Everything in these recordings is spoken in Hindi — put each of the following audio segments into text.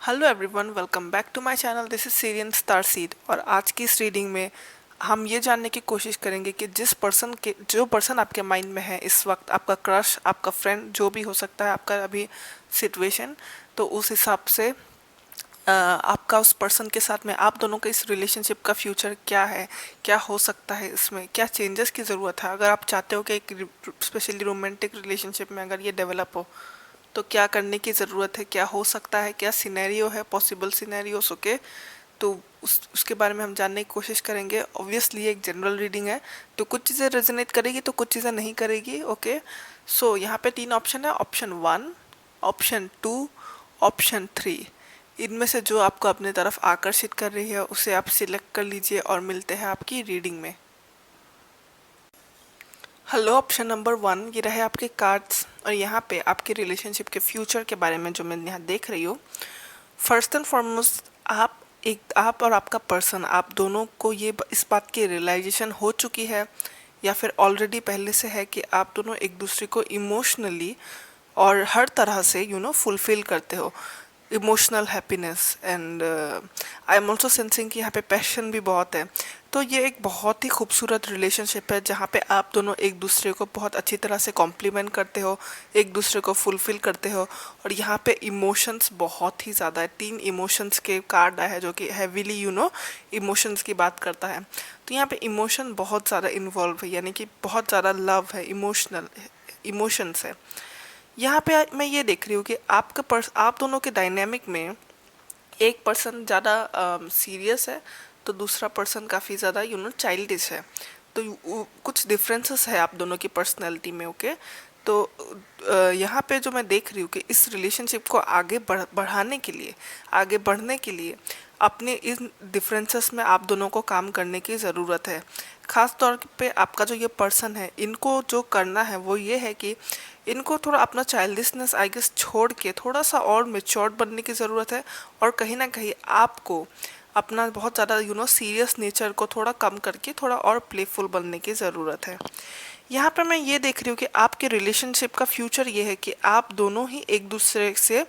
Hello everyone, welcome back to my channel. This is Sirian star seed. और आज की इस रीडिंग में हम ये जानने की कोशिश करेंगे कि जो पर्सन आपके माइंड में है इस वक्त, आपका क्रश, आपका फ्रेंड, जो भी हो सकता है आपका अभी सिचुएशन, तो उस हिसाब से आपका उस पर्सन के साथ में आप दोनों का इस रिलेशनशिप का फ्यूचर क्या है, क्या हो सकता है, इसमें क्या चेंजेस की ज़रूरत है। अगर आप चाहते हो कि एक स्पेशली रोमांटिक रिलेशनशिप में अगर ये डेवलप हो तो क्या करने की ज़रूरत है, क्या हो सकता है, क्या सिनेरियो है, पॉसिबल सिनेरियोस। ओके, तो उसके बारे में हम जानने की कोशिश करेंगे। ऑब्वियसली एक जनरल रीडिंग है, तो कुछ चीज़ें रेजोनेट करेगी तो कुछ चीज़ें नहीं करेगी। ओके, सो यहाँ पे 3 ऑप्शन है, ऑप्शन 1, ऑप्शन 2, ऑप्शन 3। इनमें से जो आपको अपने तरफ आकर्षित कर रही है उसे आप सिलेक्ट कर लीजिए और मिलते हैं आपकी रीडिंग में। हेलो, ऑप्शन नंबर 1 ये रहे आपके कार्ड्स, और यहाँ पे आपके रिलेशनशिप के फ्यूचर के बारे में जो मैं यहाँ देख रही हूँ। फर्स्ट एंड फॉरमोस्ट, आप और आपका पर्सन, आप दोनों को ये इस बात की रियलाइजेशन हो चुकी है या फिर ऑलरेडी पहले से है कि आप दोनों एक दूसरे को इमोशनली और हर तरह से फुलफिल करते हो। Emotional happiness and I am also sensing कि यहाँ पे पैशन भी बहुत है। तो ये एक बहुत ही खूबसूरत रिलेशनशिप है जहाँ पे आप दोनों एक दूसरे को बहुत अच्छी तरह से कॉम्प्लीमेंट करते हो, एक दूसरे को फुलफिल करते हो। और यहाँ पे इमोशंस बहुत ही ज़्यादा है। 3 इमोशंस के कार्ड आया है जो कि हैवीली इमोशंस की बात करता है। तो यहाँ पे इमोशन बहुत ज़्यादा इन्वॉल्व है, यानी कि बहुत ज़्यादा लव है, इमोशनल इमोशंस है। यहाँ पे मैं ये देख रही हूँ कि आप दोनों के डायनेमिक में एक पर्सन ज़्यादा सीरियस है तो दूसरा पर्सन काफ़ी ज़्यादा चाइल्डिश है। तो कुछ डिफरेंसेस है आप दोनों की पर्सनैलिटी में। ओके, तो यहाँ पे जो मैं देख रही हूँ कि इस रिलेशनशिप को आगे बढ़ाने के लिए, आगे बढ़ने के लिए अपने इन डिफरेंसेस में आप दोनों को काम करने की ज़रूरत है। ख़ास तौर पे आपका जो ये पर्सन है, इनको जो करना है वो ये है कि इनको थोड़ा अपना चाइल्डिशनेस आई गेस छोड़ के थोड़ा सा और मेच्योर्ड बनने की ज़रूरत है। और कहीं ना कहीं आपको अपना बहुत ज़्यादा सीरियस नेचर को थोड़ा कम करके थोड़ा और प्लेफुल बनने की ज़रूरत है। यहाँ पर मैं ये देख रही हूँ कि आपके रिलेशनशिप का फ्यूचर ये है कि आप दोनों ही एक दूसरे से,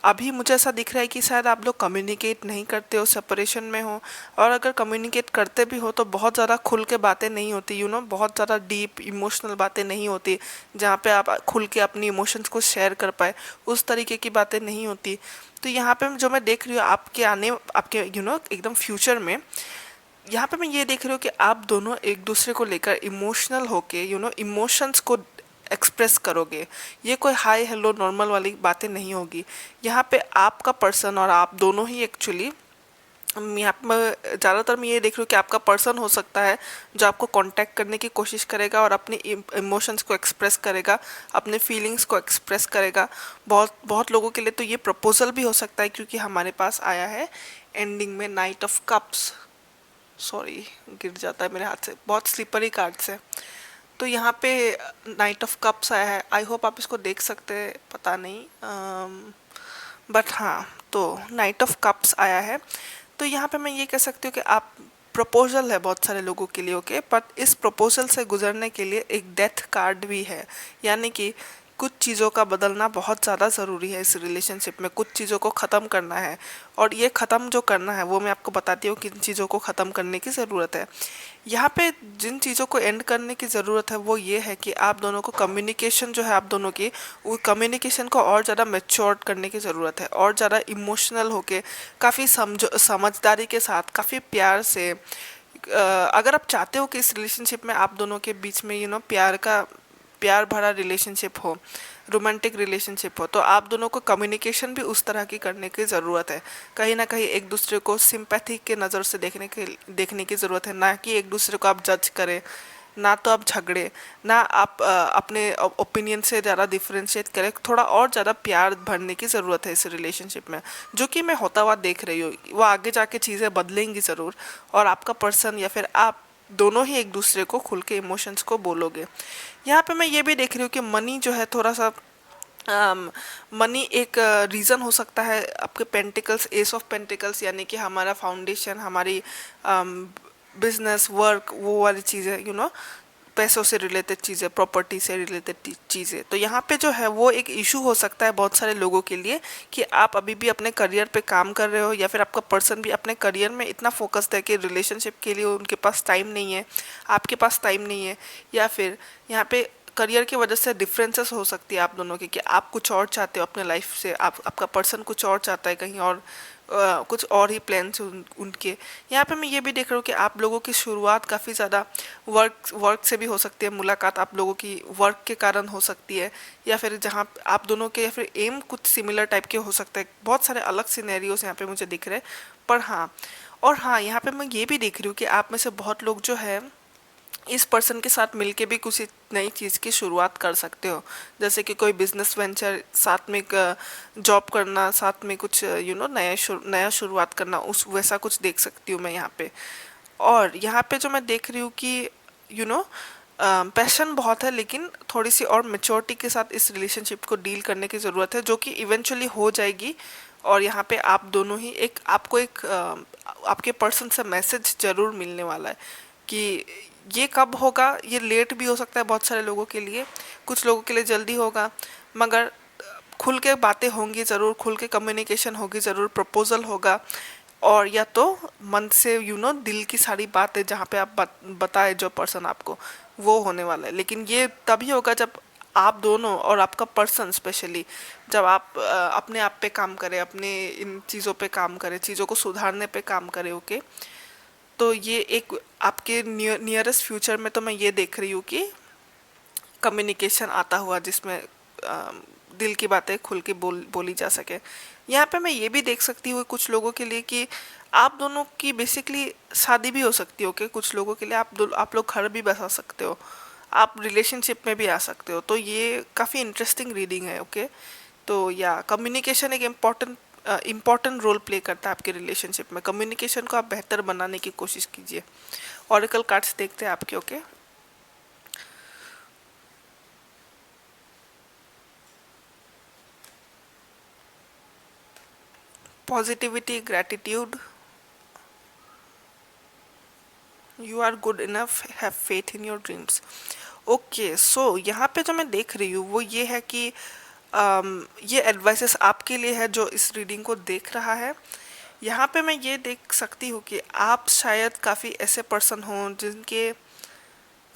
अभी मुझे ऐसा दिख रहा है कि शायद आप लोग कम्युनिकेट नहीं करते हो, सेपरेशन में हो। और अगर कम्युनिकेट करते भी हो तो बहुत ज़्यादा खुल के बातें नहीं होती, बहुत ज़्यादा डीप इमोशनल बातें नहीं होती जहाँ पे आप खुल के अपनी इमोशंस को शेयर कर पाए, उस तरीके की बातें नहीं होती। तो यहाँ पे जो मैं देख रही हूँ आपके एकदम फ्यूचर में, यहाँ पे मैं ये देख रही हूँ कि आप दोनों एक दूसरे को लेकर इमोशनल होके इमोशंस को एक्सप्रेस करोगे। ये कोई हाय हेलो नॉर्मल वाली बातें नहीं होगी। यहाँ पे आपका पर्सन और आप दोनों ही एक्चुअली, यहाँ पे ज़्यादातर मैं ये देख रही हूँ कि आपका पर्सन हो सकता है जो आपको कांटेक्ट करने की कोशिश करेगा और अपने इमोशंस को एक्सप्रेस करेगा, अपने फीलिंग्स को एक्सप्रेस करेगा। बहुत बहुत लोगों के लिए तो ये प्रपोजल भी हो सकता है, क्योंकि हमारे पास आया है एंडिंग में नाइट ऑफ कप्स। सॉरी, गिर जाता है मेरे हाथ से, बहुत स्लिपरी कार्ड्स है। तो यहाँ पे नाइट ऑफ कप्स आया है। आई होप आप इसको देख सकते हैं, पता नहीं, बट हाँ, तो नाइट ऑफ कप्स आया है। तो यहाँ पे मैं ये कह सकती हूँ कि आप, प्रपोजल है बहुत सारे लोगों के लिए। ओके, बट इस प्रपोजल से गुजरने के लिए एक डेथ कार्ड भी है, यानी कि कुछ चीज़ों का बदलना बहुत ज़्यादा ज़रूरी है। इस रिलेशनशिप में कुछ चीज़ों को ख़त्म करना है, और ये ख़त्म जो करना है वो मैं आपको बताती हूँ किन चीज़ों को ख़त्म करने की ज़रूरत है। यहाँ पे जिन चीज़ों को एंड करने की ज़रूरत है वो ये है कि आप दोनों को कम्युनिकेशन जो है आप दोनों की, वो कम्युनिकेशन को और ज़्यादा मैच्योर करने की ज़रूरत है, और ज़्यादा इमोशनल होके काफ़ी समझदारी के साथ, काफ़ी प्यार से, अगर आप चाहते हो कि इस रिलेशनशिप में आप दोनों के बीच में प्यार भरा रिलेशनशिप हो, रोमांटिक रिलेशनशिप हो, तो आप दोनों को कम्युनिकेशन भी उस तरह की करने की ज़रूरत है। कहीं ना कहीं एक दूसरे को सिंपैथी के नज़र से देखने की ज़रूरत है, ना कि एक दूसरे को आप जज करें, ना तो आप झगड़े, ना आप अपने ओपिनियन से ज़्यादा डिफ्रेंशिएट करें। थोड़ा और ज़्यादा प्यार भरने की ज़रूरत है इस रिलेशनशिप में, जो कि मैं होता हुआ देख रही हूँ। वो आगे जाके चीज़ें बदलेंगी ज़रूर, और आपका पर्सन या फिर आप दोनों ही एक दूसरे को खुल के इमोशंस को बोलोगे। यहाँ पे मैं ये भी देख रही हूँ कि मनी जो है थोड़ा सा, मनी एक रीज़न हो सकता है। आपके पेंटिकल्स, एस ऑफ पेंटिकल्स, यानी कि हमारा फाउंडेशन, हमारी बिजनेस वर्क, वो वाली चीज़ें पैसों से रिलेटेड चीज़ें, प्रॉपर्टी से रिलेटेड चीज़ें। तो यहाँ पे जो है वो एक इशू हो सकता है बहुत सारे लोगों के लिए कि आप अभी भी अपने करियर पे काम कर रहे हो, या फिर आपका पर्सन भी अपने करियर में इतना फोकस्ड है कि रिलेशनशिप के लिए उनके पास टाइम नहीं है, आपके पास टाइम नहीं है। या फिर यहाँ पे करियर की वजह से डिफरेंसेस हो सकती है आप दोनों की, कि आप कुछ और चाहते हो अपने लाइफ से, आपका पर्सन कुछ और चाहता है कहीं और, कुछ और ही प्लान्स उनके। यहाँ पे मैं ये भी देख रहा हूँ कि आप लोगों की शुरुआत काफ़ी ज़्यादा वर्क से भी हो सकती है, मुलाकात आप लोगों की वर्क के कारण हो सकती है, या फिर जहाँ आप दोनों के या फिर एम कुछ सिमिलर टाइप के हो सकते हैं। बहुत सारे अलग सिनेरियोस यहाँ पे मुझे दिख रहे हैं। पर हाँ, और हाँ, यहाँ पे मैं ये भी देख रही हूँ कि आप में से बहुत लोग जो है इस पर्सन के साथ मिलके भी कुछ नई चीज़ की शुरुआत कर सकते हो, जैसे कि कोई बिजनेस वेंचर, साथ में जॉब करना, साथ में कुछ नया शुरुआत करना, उस वैसा कुछ देख सकती हूँ मैं यहाँ पे। और यहाँ पे जो मैं देख रही हूँ कि यू नो पैशन बहुत है, लेकिन थोड़ी सी और मेच्योरिटी के साथ इस रिलेशनशिप को डील करने की ज़रूरत है, जो कि इवेंचुअली हो जाएगी। और यहाँ पे आप दोनों ही आपको एक आपके पर्सन से मैसेज ज़रूर मिलने वाला है कि ये कब होगा। ये लेट भी हो सकता है बहुत सारे लोगों के लिए, कुछ लोगों के लिए जल्दी होगा, मगर खुल के बातें होंगी ज़रूर, खुल के कम्युनिकेशन होगी ज़रूर, प्रपोजल होगा। और या तो मन से दिल की सारी बातें जहाँ पे आप बताए जो पर्सन आपको, वो होने वाला है। लेकिन ये तभी होगा जब आप दोनों और आपका पर्सन स्पेशली, जब आप अपने आप पे काम करें, अपने इन चीज़ों पे काम करें, चीज़ों को सुधारने पे काम करें। ओके, तो ये एक आपके नियरेस्ट फ्यूचर में तो मैं ये देख रही हूँ कि कम्युनिकेशन आता हुआ, जिसमें दिल की बातें खुल के बोली जा सके। यहाँ पे मैं ये भी देख सकती हूँ कुछ लोगों के लिए कि आप दोनों की बेसिकली शादी भी हो सकती हो। कि कुछ लोगों के लिए आप लोग घर भी बसा सकते हो, आप रिलेशनशिप में भी आ सकते हो। तो ये काफ़ी इंटरेस्टिंग रीडिंग है। ओके, तो या कम्युनिकेशन एक इम्पॉर्टेंट रोल प्ले करता है आपके रिलेशनशिप में। कम्युनिकेशन को आप बेहतर बनाने की कोशिश कीजिए। ऑरिकल कार्ड्स देखते हैं आपके। Okay, positivity, gratitude, you are good enough, have faith in your dreams. Okay, so यहाँ पे जो मैं देख रही हूँ वो ये है कि ये एडवाइसेस आपके लिए है जो इस रीडिंग को देख रहा है। यहाँ पे मैं ये देख सकती हूँ कि आप शायद काफ़ी ऐसे पर्सन हों जिनके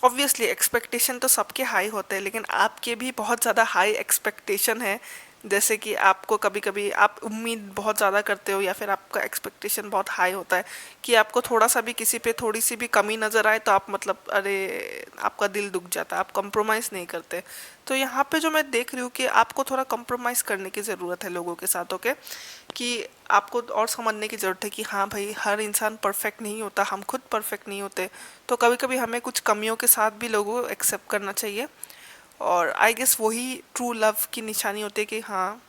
ऑब्वियसली एक्सपेक्टेशन तो सबके हाई होते हैं, लेकिन आपके भी बहुत ज़्यादा हाई एक्सपेक्टेशन है। जैसे कि आपको कभी कभी आप उम्मीद बहुत ज़्यादा करते हो, या फिर आपका एक्सपेक्टेशन बहुत हाई होता है कि आपको थोड़ा सा भी किसी पे थोड़ी सी भी कमी नज़र आए तो आप मतलब अरे, आपका दिल दुख जाता है, आप कंप्रोमाइज़ नहीं करते। तो यहाँ पे जो मैं देख रही हूँ कि आपको थोड़ा कंप्रोमाइज़ करने की ज़रूरत है लोगों के साथ। ओके, कि आपको और समझने की ज़रूरत है कि हाँ भाई, हर इंसान परफेक्ट नहीं होता, हम खुद परफेक्ट नहीं होते। तो कभी कभी हमें कुछ कमियों के साथ भी लोगों को एक्सेप्ट करना चाहिए। और आई गेस वही ट्रू लव की निशानी होती है कि हाँ,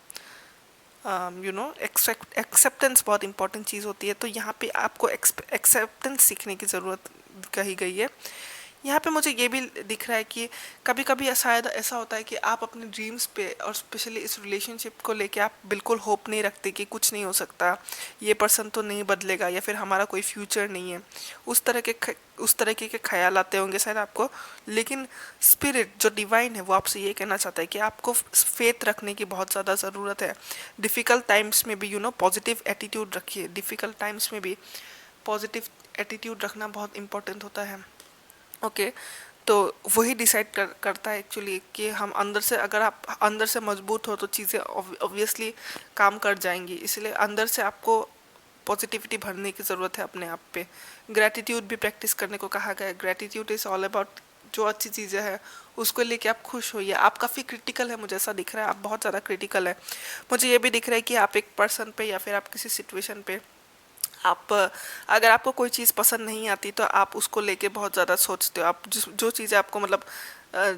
एक्सेप्टेंस बहुत इंपॉर्टेंट चीज़ होती है। तो यहाँ पे आपको एक्सेप्टेंस सीखने की ज़रूरत कही गई है। यहाँ पे मुझे ये भी दिख रहा है कि कभी कभी शायद ऐसा होता है कि आप अपने ड्रीम्स पे, और स्पेशली इस रिलेशनशिप को लेके आप बिल्कुल होप नहीं रखते कि कुछ नहीं हो सकता, ये पर्सन तो नहीं बदलेगा, या फिर हमारा कोई फ्यूचर नहीं है। उस तरीके के ख्याल आते होंगे शायद आपको। लेकिन स्पिरिट जो डिवाइन है वो आपसे ये कहना चाहता है कि आपको फेथ रखने की बहुत ज़्यादा ज़रूरत है। डिफ़िकल्ट टाइम्स में भी पॉजिटिव एटीट्यूड रखिए। डिफ़िकल्ट टाइम्स में भी पॉजिटिव एटीट्यूड रखना बहुत इंपॉर्टेंट होता है। ओके, तो वही डिसाइड करता है एक्चुअली कि हम अंदर से, अगर आप अंदर से मजबूत हो तो चीज़ें ऑब्वियसली काम कर जाएंगी। इसलिए अंदर से आपको पॉजिटिविटी भरने की ज़रूरत है अपने आप पे। ग्रैटिट्यूड भी प्रैक्टिस करने को कहा गया है। ग्रैटिट्यूड इज़ ऑल अबाउट जो अच्छी चीज़ें हैं उसको लेके आप खुश होइए। आप काफ़ी क्रिटिकल है, मुझे ऐसा दिख रहा है, आप बहुत ज़्यादा क्रिटिकल है। मुझे ये भी दिख रहा है कि आप एक पर्सन पे या फिर आप किसी सिचुएशन पे, आप अगर आपको कोई चीज़ पसंद नहीं आती तो आप उसको लेके बहुत ज़्यादा सोचते हो। आप जो चीज़ें आपको मतलब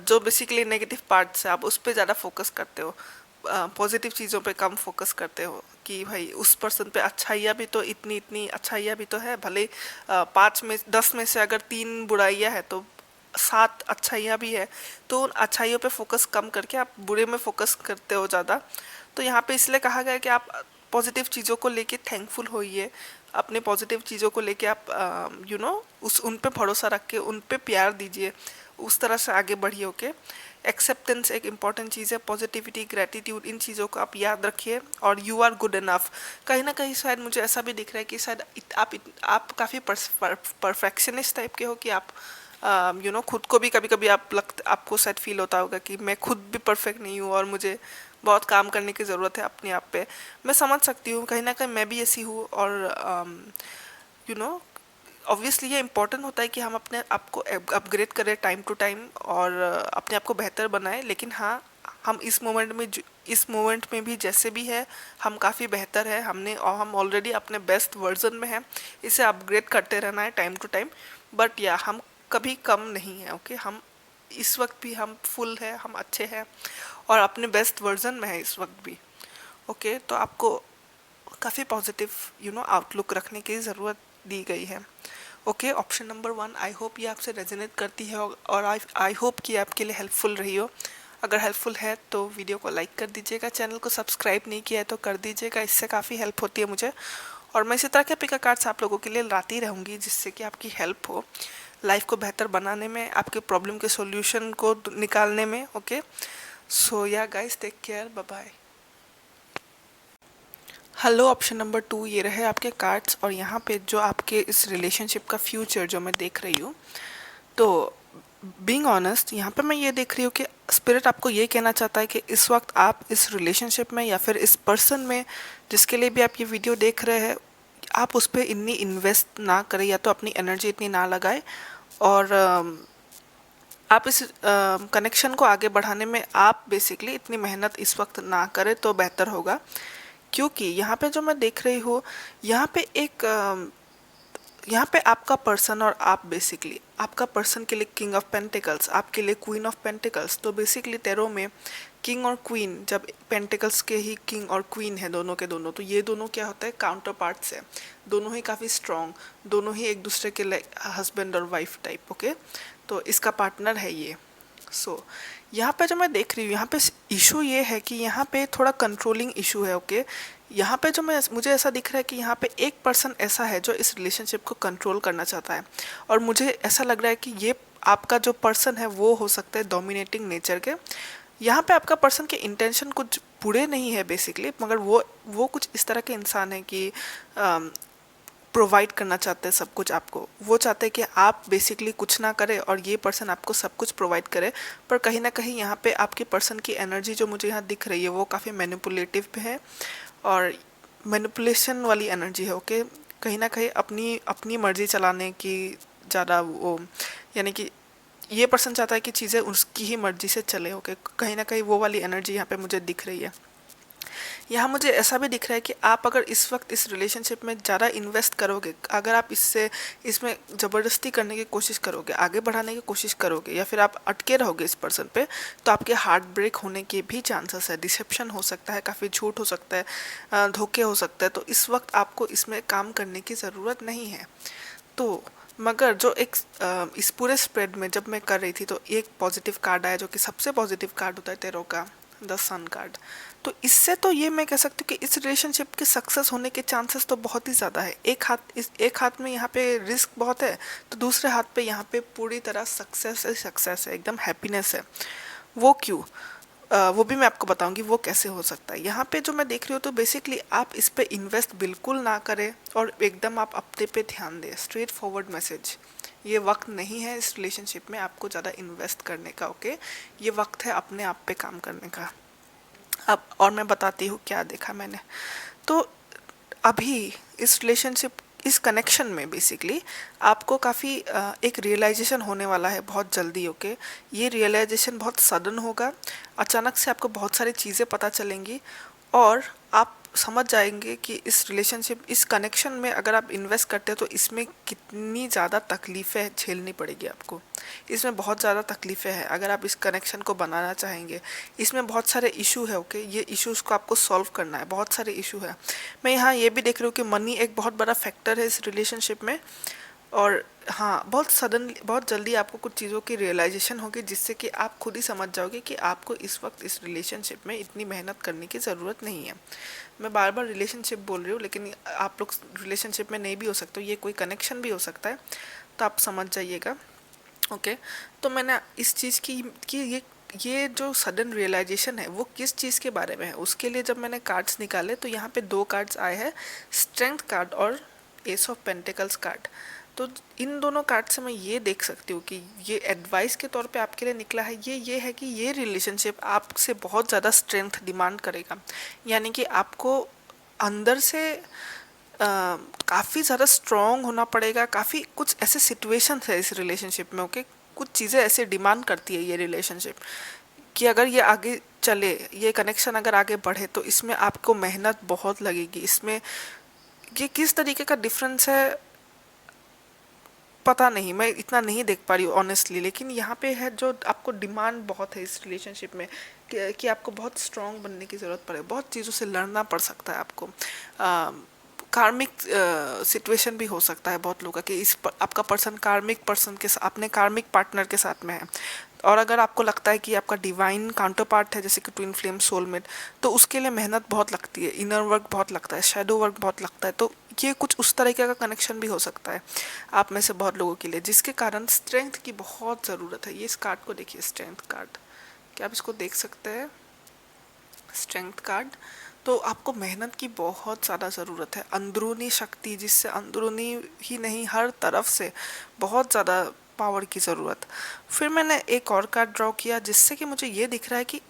जो बेसिकली नेगेटिव पार्ट्स है आप उस पर ज़्यादा फोकस करते हो, पॉजिटिव चीज़ों पे कम फोकस करते हो। कि भाई उस पर्सन पे अच्छाइयाँ भी तो इतनी इतनी अच्छाइयाँ भी तो है, भले 5 में 10 में से अगर 3 बुराइयाँ है तो 7 अच्छाइयाँ भी है। तो उन अच्छाइयों पे फोकस कम करके आप बुरे में फोकस करते हो ज़्यादा। तो यहाँ पे इसलिए कहा गया है कि आप पॉजिटिव चीज़ों को लेके थैंकफुल होइए, अपने पॉजिटिव चीज़ों को लेके आप उस उन पे भरोसा रख के उन पे प्यार दीजिए, उस तरह से आगे बढ़िए। ओके, एक्सेप्टेंस एक इम्पॉर्टेंट चीज़ है, पॉजिटिविटी, ग्रेटिट्यूड, इन चीज़ों को आप याद रखिए। और यू आर गुड इनफ, कहीं ना कहीं शायद मुझे ऐसा भी दिख रहा है कि शायद आप काफ़ी परफेक्शनिस्ट टाइप के हो, कि आप खुद को भी कभी कभी आपको शायद फील होता होगा कि मैं खुद भी परफेक्ट नहीं हूँ और मुझे बहुत काम करने की ज़रूरत है अपने आप पे। मैं समझ सकती हूँ, कहीं ना कहीं मैं भी ऐसी हूँ। और यू नो ऑब्वियसली ये इम्पोर्टेंट होता है कि हम अपने आप को अपग्रेड करें टाइम टू टाइम और अपने आप को बेहतर बनाएं। लेकिन हाँ, हम इस मोमेंट में भी जैसे भी है हम काफ़ी बेहतर है, हम ऑलरेडी अपने बेस्ट वर्जन में हैं। इसे अपग्रेड करते रहना है टाइम टू टाइम। बट या हम कभी कम नहीं है। ओके, हम इस वक्त भी हम फुल है, हम अच्छे हैं और अपने बेस्ट वर्जन में है इस वक्त भी। ओके, तो आपको काफ़ी पॉजिटिव आउटलुक रखने की ज़रूरत दी गई है। Okay, option number 1, I hope ये आपसे रेजोनेट करती है और आई होप कि आपके लिए हेल्पफुल रही हो। अगर हेल्पफुल है तो वीडियो को लाइक कर दीजिएगा, चैनल को सब्सक्राइब नहीं किया है तो कर दीजिएगा, इससे काफ़ी हेल्प होती है मुझे। और मैं इसी तरह के पिका कार्ड्स आप लोगों के लिए लाती रहूँगी जिससे कि आपकी हेल्प हो लाइफ को बेहतर बनाने में, आपके प्रॉब्लम के सॉल्यूशन को निकालने में। Okay, so yeah guys, take care, bye bye. Hello, option number 2 ये रहे आपके कार्ड्स। और यहाँ पे जो आपके इस रिलेशनशिप का फ्यूचर जो मैं देख रही हूँ, तो बीइंग ऑनेस्ट यहाँ पे मैं ये देख रही हूँ कि स्पिरिट आपको ये कहना चाहता है कि इस वक्त आप इस रिलेशनशिप में या फिर इस पर्सन में जिसके लिए भी आप ये वीडियो देख रहे हैं, आप उस पर इतनी इन्वेस्ट ना करें या तो अपनी एनर्जी इतनी ना लगाए। और आप इस कनेक्शन को आगे बढ़ाने में आप बेसिकली इतनी मेहनत इस वक्त ना करें तो बेहतर होगा। क्योंकि यहाँ पे जो मैं देख रही हूँ, यहाँ पे यहाँ पे आपका पर्सन और आप बेसिकली, आपका पर्सन के लिए किंग ऑफ पेंटिकल्स, आपके लिए क्वीन ऑफ पेंटिकल्स। तो बेसिकली टैरो में किंग और क्वीन, जब पेंटिकल्स के ही किंग और क्वीन है दोनों के दोनों, तो ये दोनों क्या होता है, काउंटर पार्ट्स है। दोनों ही काफ़ी स्ट्रॉन्ग, दोनों ही एक दूसरे के हस्बैंड और वाइफ टाइप। ओके, तो इसका पार्टनर है ये। सो यहाँ पे जो मैं देख रही हूँ, यहाँ पे इशू ये है कि यहाँ पे थोड़ा कंट्रोलिंग इशू है। ओके, यहाँ पे जो मुझे ऐसा दिख रहा है कि यहाँ पे एक पर्सन ऐसा है जो इस रिलेशनशिप को कंट्रोल करना चाहता है। और मुझे ऐसा लग रहा है कि ये आपका जो पर्सन है वो हो सकता है डोमिनेटिंग नेचर के। यहाँ पे आपका पर्सन के इंटेंशन कुछ बुरे नहीं है बेसिकली, मगर वो कुछ इस तरह के इंसान है कि प्रोवाइड करना चाहते हैं सब कुछ आपको। वो चाहते हैं कि आप बेसिकली कुछ ना करें और ये पर्सन आपको सब कुछ प्रोवाइड करे। पर कहीं ना कहीं यहाँ पे आपके पर्सन की एनर्जी जो मुझे यहाँ दिख रही है वो काफ़ी मैनिपुलेटिव है और मैनिपुलेशन वाली एनर्जी है। ओके, कहीं ना कहीं अपनी मर्जी चलाने की ज़्यादा वो, यानी कि ये पर्सन चाहता है कि चीज़ें उसकी ही मर्जी से चले। ओके, कहीं ना कहीं वो वाली एनर्जी यहाँ पे मुझे दिख रही है। यहाँ मुझे ऐसा भी दिख रहा है कि आप अगर इस वक्त इस रिलेशनशिप में ज़्यादा इन्वेस्ट करोगे, अगर आप इसमें ज़बरदस्ती करने की कोशिश करोगे, आगे बढ़ाने की कोशिश करोगे, या फिर आप अटके रहोगे इस पर्सन पे, तो आपके हार्ट ब्रेक होने के भी चांसेस है। डिसेप्शन हो सकता है, काफ़ी झूठ हो सकता है, धोखे हो सकता है। तो इस वक्त आपको इसमें काम करने की ज़रूरत नहीं है। तो मगर जो इस पूरे स्प्रेड में जब मैं कर रही थी तो एक पॉजिटिव कार्ड आया जो कि सबसे पॉजिटिव कार्ड होता है टैरो का, द सन कार्ड। तो इससे तो ये मैं कह सकती हूँ कि इस रिलेशनशिप के सक्सेस होने के चांसेस तो बहुत ही ज़्यादा है। एक हाथ में यहाँ पे रिस्क बहुत है, तो दूसरे हाथ पे यहाँ पे पूरी तरह सक्सेस है, एकदम हैप्पीनेस है। वो क्यों, वो भी मैं आपको बताऊंगी वो कैसे हो सकता है। यहाँ पे जो मैं देख रही हूँ, तो बेसिकली आप इस पे इन्वेस्ट बिल्कुल ना करें और एकदम आप अपने पे ध्यान दें। स्ट्रेट फॉरवर्ड मैसेज, ये वक्त नहीं है इस रिलेशनशिप में आपको ज़्यादा इन्वेस्ट करने का। ओके, ये वक्त है अपने आप पे काम करने का। अब और मैं बताती हूँ क्या देखा मैंने। तो अभी इस रिलेशनशिप, इस कनेक्शन में बेसिकली आपको काफ़ी एक रियलाइजेशन होने वाला है बहुत जल्दी। ओके, ये रियलाइजेशन बहुत सडन होगा, अचानक से आपको बहुत सारी चीज़ें पता चलेंगी और आप समझ जाएंगे कि इस रिलेशनशिप, इस कनेक्शन में अगर आप इन्वेस्ट करते हो तो इसमें कितनी ज़्यादा तकलीफ़ें झेलनी पड़ेगी आपको। इसमें बहुत ज़्यादा तकलीफ़ें हैं अगर आप इस कनेक्शन को बनाना चाहेंगे। इसमें बहुत सारे इशू है। ओके, ये इश्यूज़ को आपको सॉल्व करना है, बहुत सारे इशू है। मैं यहाँ ये भी देख रही हूँ कि मनी एक बहुत बड़ा फैक्टर है इस रिलेशनशिप में। और हाँ, बहुत सडनली, बहुत जल्दी आपको कुछ चीज़ों की रियलाइजेशन होगी, जिससे कि आप खुद ही समझ जाओगे कि आपको इस वक्त इस रिलेशनशिप में इतनी मेहनत करने की ज़रूरत नहीं है। मैं बार बार रिलेशनशिप बोल रही हूँ, लेकिन आप लोग रिलेशनशिप में नहीं भी हो सकते हो, ये कोई कनेक्शन भी हो सकता है, तो आप समझ जाइएगा। ओके। तो मैंने इस चीज़ की कि ये जो सडन रियलाइजेशन है वो किस चीज़ के बारे में है, उसके लिए जब मैंने कार्ड्स निकाले तो यहाँ पे दो कार्ड्स आए हैं, स्ट्रेंथ कार्ड और एस ऑफ पेंटिकल्स कार्ड। तो इन दोनों कार्ड से मैं ये देख सकती हूँ कि ये एडवाइस के तौर पे आपके लिए निकला है, ये है कि ये रिलेशनशिप आपसे बहुत ज़्यादा स्ट्रेंथ डिमांड करेगा। यानी कि आपको अंदर से काफ़ी ज़्यादा स्ट्रॉन्ग होना पड़ेगा। काफ़ी कुछ ऐसे सिचुएशंस है इस रिलेशनशिप में, ओके, कुछ चीज़ें ऐसे डिमांड करती है ये रिलेशनशिप कि अगर ये आगे चले, ये कनेक्शन अगर आगे बढ़े, तो इसमें आपको मेहनत बहुत लगेगी। इसमें ये किस तरीके का डिफरेंस है पता नहीं, मैं इतना नहीं देख पा रही हूँ ऑनेस्टली, लेकिन यहाँ पे है जो आपको डिमांड बहुत है इस रिलेशनशिप में कि आपको बहुत स्ट्रांग बनने की ज़रूरत पड़े, बहुत चीज़ों से लड़ना पड़ सकता है आपको। कार्मिक सिचुएशन भी हो सकता है बहुत लोगों का कि आपका पर्सन कार्मिक पर्सन के साथ, अपने कार्मिक पार्टनर के साथ में है। और अगर आपको लगता है कि आपका डिवाइन काउंटर पार्ट है, जैसे कि ट्विन फ्लेम, सोलमेट, तो उसके लिए मेहनत बहुत लगती है, इनर वर्क बहुत लगता है, शेडो वर्क बहुत लगता है। तो ये कुछ उस तरीके का कनेक्शन भी हो सकता है आप में से बहुत लोगों के लिए, जिसके कारण स्ट्रेंथ की बहुत ज़रूरत है। ये इस कार्ड को देखिए, स्ट्रेंथ कार्ड, क्या आप इसको देख सकते हैं? Strength card. तो आपको मेहनत की बहुत ज़्यादा ज़रूरत है, अंदरूनी शक्ति, जिससे अंदरूनी ही नहीं हर तरफ से बहुत ज़्यादा पावर की ज़रूरत। फिर मैंने एक और कार्ड ड्रॉ किया, जिससे कि मुझे ये दिख रहा है कि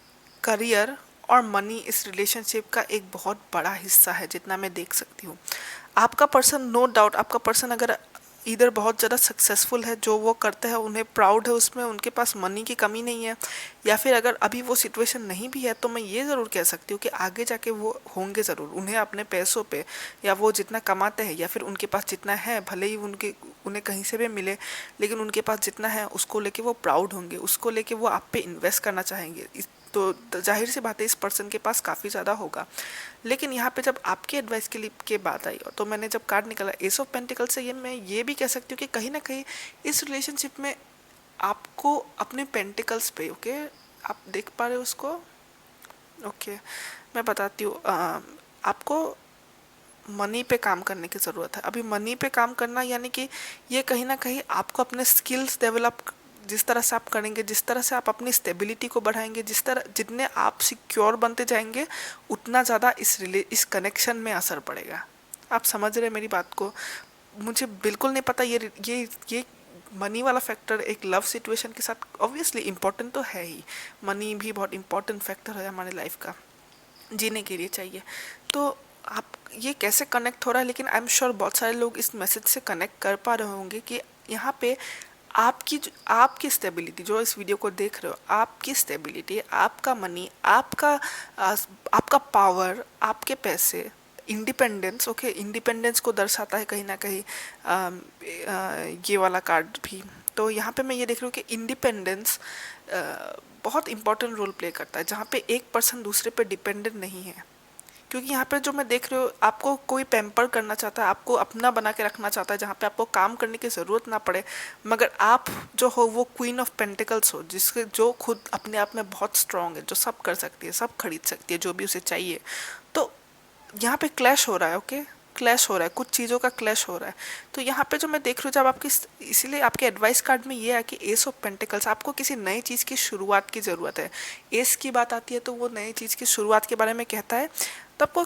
करियर और मनी इस रिलेशनशिप का एक बहुत बड़ा हिस्सा है, जितना मैं देख सकती हूँ। आपका पर्सन, नो डाउट, आपका पर्सन अगर इधर बहुत ज़्यादा सक्सेसफुल है, जो वो करते हैं उन्हें प्राउड है उसमें, उनके पास मनी की कमी नहीं है, या फिर अगर अभी वो सिचुएशन नहीं भी है, तो मैं ये ज़रूर कह सकती हूँ कि आगे जाके वो होंगे ज़रूर। उन्हें अपने पैसों पे, या वो जितना कमाते हैं, या फिर उनके पास जितना है, भले ही उन्हें कहीं से भी मिले, लेकिन उनके पास जितना है उसको लेके वो प्राउड होंगे, उसको लेके वो आप पे इन्वेस्ट करना चाहेंगे। तो जाहिर सी बात है, इस पर्सन के पास काफ़ी ज़्यादा होगा। लेकिन यहाँ पे जब आपकी एडवाइस के लिए के बात आई, तो मैंने जब कार्ड निकाला एस ऑफ पेंटिकल से, ये मैं ये भी कह सकती हूँ कि कहीं ना कहीं इस रिलेशनशिप में आपको अपने पेंटिकल्स पे, ओके, आप देख पा रहे हो उसको? ओके, मैं बताती हूँ। आपको मनी पे काम करने की ज़रूरत है। अभी मनी पे काम करना यानी कि ये कहीं ना कहीं आपको अपने स्किल्स डेवलप, जिस तरह से आप करेंगे, जिस तरह से आप अपनी स्टेबिलिटी को बढ़ाएंगे, जिस तरह जितने आप सिक्योर बनते जाएंगे, उतना ज़्यादा इस कनेक्शन में असर पड़ेगा। आप समझ रहे हैं मेरी बात को? मुझे बिल्कुल नहीं पता ये मनी वाला फैक्टर एक लव सिचुएशन के साथ ऑब्वियसली इम्पोर्टेंट तो है ही। मनी भी बहुत इम्पोर्टेंट फैक्टर है हमारे लाइफ का, जीने के लिए चाहिए। तो आप ये कैसे कनेक्ट हो रहा है, लेकिन आई एम श्योर बहुत सारे लोग इस मैसेज से कनेक्ट कर पा रहे होंगे कि यहाँ पे आपकी स्टेबिलिटी, जो इस वीडियो को देख रहे हो, आपकी स्टेबिलिटी, आपका मनी, आपका पावर, आपके पैसे, इंडिपेंडेंस, ओके, इंडिपेंडेंस को दर्शाता है कहीं ना कहीं ये वाला कार्ड भी। तो यहाँ पे मैं ये देख रही हूँ कि इंडिपेंडेंस बहुत इंपॉर्टेंट रोल प्ले करता है, जहाँ पे एक पर्सन दूसरे पे डिपेंडेंट नहीं है। क्योंकि यहाँ पे जो मैं देख रही हूँ, आपको कोई पैम्पर करना चाहता है, आपको अपना बना के रखना चाहता है, जहाँ पे आपको काम करने की ज़रूरत ना पड़े, मगर आप जो हो वो क्वीन ऑफ पेंटिकल्स हो, जिसके जो खुद अपने आप में बहुत स्ट्रांग है, जो सब कर सकती है, सब खरीद सकती है जो भी उसे चाहिए। तो यहाँ पे क्लैश हो रहा है, ओके, क्लैश हो रहा है, कुछ चीज़ों का क्लैश हो रहा है। तो यहाँ पे जो मैं देख रही हूँ, जब आपकी, इसीलिए आपके एडवाइस कार्ड में ये है कि एस ऑफ पेंटिकल्स, आपको किसी नई चीज़ की शुरुआत की ज़रूरत है। एस की बात आती है तो वो नई चीज़ की शुरुआत के बारे में कहता है। तो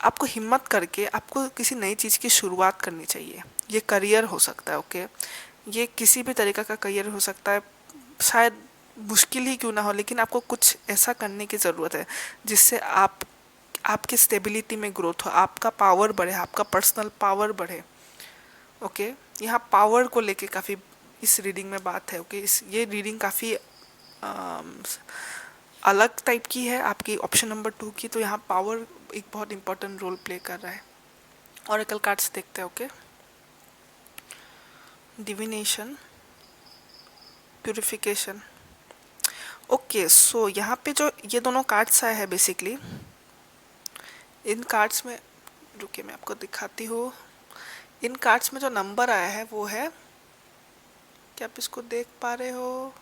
आपको हिम्मत करके आपको किसी नई चीज़ की शुरुआत करनी चाहिए। ये करियर हो सकता है, ओके, ये किसी भी तरीक़ा का करियर हो सकता है, शायद मुश्किल ही क्यों ना हो, लेकिन आपको कुछ ऐसा करने की ज़रूरत है जिससे आपकी स्टेबिलिटी में ग्रोथ हो, आपका पावर बढ़े, आपका पर्सनल पावर बढ़े, ओके। यहाँ पावर को लेके काफ़ी इस रीडिंग में बात है, ओके। ये रीडिंग काफ़ी अलग टाइप की है आपकी ऑप्शन नंबर 2 की। तो यहाँ पावर एक बहुत इंपॉर्टेंट रोल प्ले कर रहा है। ऑरेकल कार्ड्स देखते हैं, okay. Divination, purification, okay. So यहाँ पे जो ये दोनों कार्ड्स आए हैं, बेसिकली इन कार्ड्स में, रुकिए मैं आपको दिखाती हूँ। इन कार्ड्स में जो नंबर आया है वो है, क्या आप इसको देख पा रहे हो?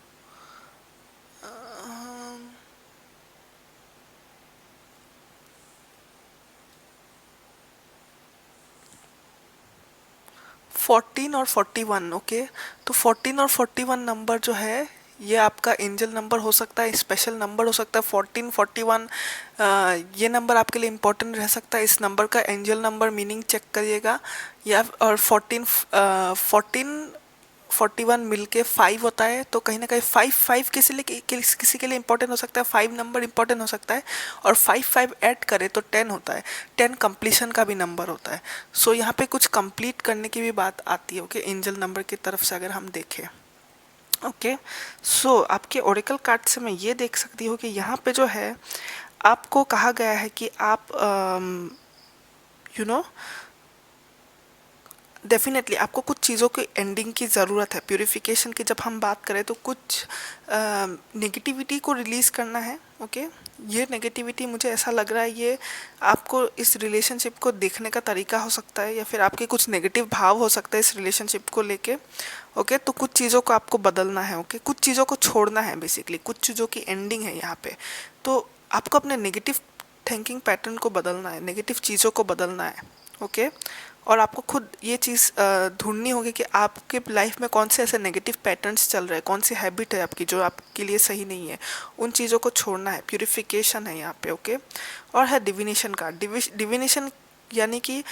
14 और 41। ओके, तो 14 और 41 नंबर जो है ये आपका एंजल नंबर हो सकता है, स्पेशल नंबर हो सकता है। 14 41 ये नंबर आपके लिए इम्पोर्टेंट रह सकता है। इस नंबर का एंजल नंबर मीनिंग चेक करिएगा। या और 41 मिलके 5 होता है, तो कहीं ना कहीं 5 किसी के लिए इंपॉर्टेंट हो सकता है, 5 नंबर इंपॉर्टेंट हो सकता है। और 5 ऐड करें तो 10 होता है। 10 कंप्लीशन का भी नंबर होता है। सो यहाँ पे कुछ कंप्लीट करने की भी बात आती है। ओके, एंजल नंबर की तरफ से अगर हम देखें। ओके, सो आपके ओरेकल कार्ड से मैं ये देख सकती हूँ कि यहाँ पे जो है आपको कहा गया है कि आप यू नो डेफिनेटली आपको कुछ चीज़ों की एंडिंग की ज़रूरत है। प्यूरिफिकेशन की जब हम बात करें तो कुछ नेगेटिविटी को रिलीज़ करना है। ओके, ये नेगेटिविटी मुझे ऐसा लग रहा है ये आपको इस रिलेशनशिप को देखने का तरीका हो सकता है, या फिर आपके कुछ नेगेटिव भाव हो सकता है इस रिलेशनशिप को लेके। ओके, तो कुछ चीज़ों को आपको बदलना है। ओके, कुछ चीज़ों को छोड़ना है, बेसिकली कुछ चीज़ों की एंडिंग है यहाँ पे। तो आपको अपने नेगेटिव थिंकिंग पैटर्न को बदलना है, नेगेटिव चीज़ों को बदलना है। ओके, और आपको खुद ये चीज़ ढूंढनी होगी कि आपके लाइफ में कौन से ऐसे नेगेटिव पैटर्न्स चल रहे हैं, कौन सी हैबिट है आपकी जो आपके लिए सही नहीं है। उन चीज़ों को छोड़ना है। प्यूरिफिकेशन है यहाँ पे। ओके, और है डिविनेशन का। डिविनेशन यानी कि